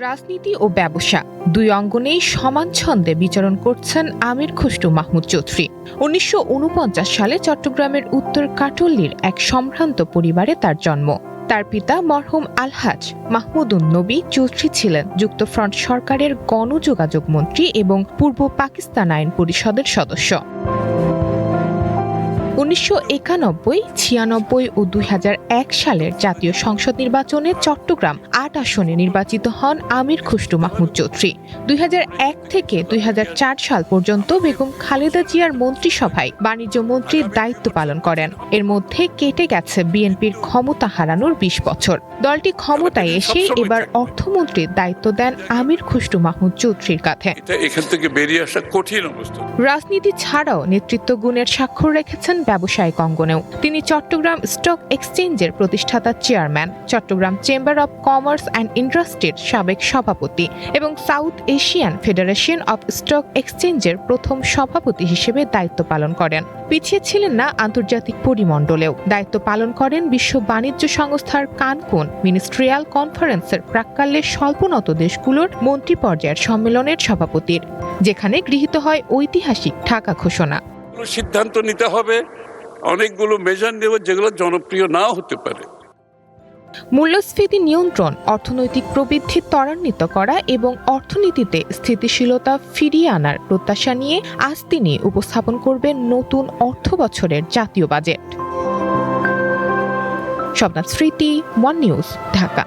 রাজনীতি ও ব্যবসা দুই অঙ্গনেই সমান ছন্দে বিচরণ করছেন আমির খুসরু মাহমুদ চৌধুরী। ১৯৪৯ সালে চট্টগ্রামের উত্তর কাটল্লির এক সম্ভ্রান্ত পরিবারে তার জন্ম। তার পিতা মরহুম আলহাজ মাহমুদুন নবী চৌধুরী ছিলেন যুক্তফ্রন্ট সরকারের গণযোগাযোগ মন্ত্রী এবং পূর্ব পাকিস্তান আইন পরিষদের সদস্য। ১৯৯১, ৯৬ ও ২০০১ সালের জাতীয় সংসদ নির্বাচনে চট্টগ্রাম ৮ আসনে নির্বাচিত হন আমির খুসরু মাহমুদ চৌধুরী। ২০০১ থেকে ২০০৪ সাল পর্যন্ত বেগম খালেদা জিয়ার মন্ত্রিসভায় বাণিজ্য মন্ত্রীর দায়িত্ব পালন করেন। এর মধ্যে কেটে গেছে বিএনপির ক্ষমতা হারানোর ২০ বছর। দলটি ক্ষমতায় এসে এবার অর্থমন্ত্রীর দায়িত্ব দেন আমির খুসরু মাহমুদ চৌধুরীর কাঁধে। এখান থেকে বেরিয়ে আসা কঠিন অবস্থা। রাজনীতি ছাড়াও নেতৃত্ব গুণের স্বাক্ষর রেখেছেন ব্যবসায়িক অঙ্গনেও। তিনি চট্টগ্রাম স্টক এক্সচেঞ্জের প্রতিষ্ঠাতা chairman, Chattogram chamber of commerce and ইন্ডাস্ট্রির সাবেক সভাপতি এবং South Asian Federation of Stock এক্সচেঞ্জের প্রথম সভাপতি হিসেবে দায়িত্ব পালন করেন। পিছিয়ে ছিলেন না আন্তর্জাতিক পরিমণ্ডলেও। দায়িত্ব পালন করেন বিশ্ব বাণিজ্য সংস্থার কানকুন মিনিস্ট্রিয়াল কনফারেন্সের প্রাক্কালে স্বল্পোন্নত দেশগুলোর মন্ত্রী পর্যায়ের সম্মেলনের সভাপতির, যেখানে গৃহীত হয় ঐতিহাসিক ঢাকা ঘোষণা। সিদ্ধান্ত নিতে হবে, অনেকগুলো মেজার নেব যেগুলো জনপ্রিয় নাও হতে পারে। মূল্যস্ফীতি নিয়ন্ত্রণ, অর্থনৈতিক প্রবৃদ্ধি ত্বরান্বিত করা এবং অর্থনীতিতে স্থিতিশীলতা ফিরিয়ে আনার প্রত্যাশা নিয়ে আজ তিনি উপস্থাপন করবেন নতুন অর্থবছরের জাতীয় বাজেট। শবনাথ স্মৃতি, ওয়ান নিউজ, ঢাকা।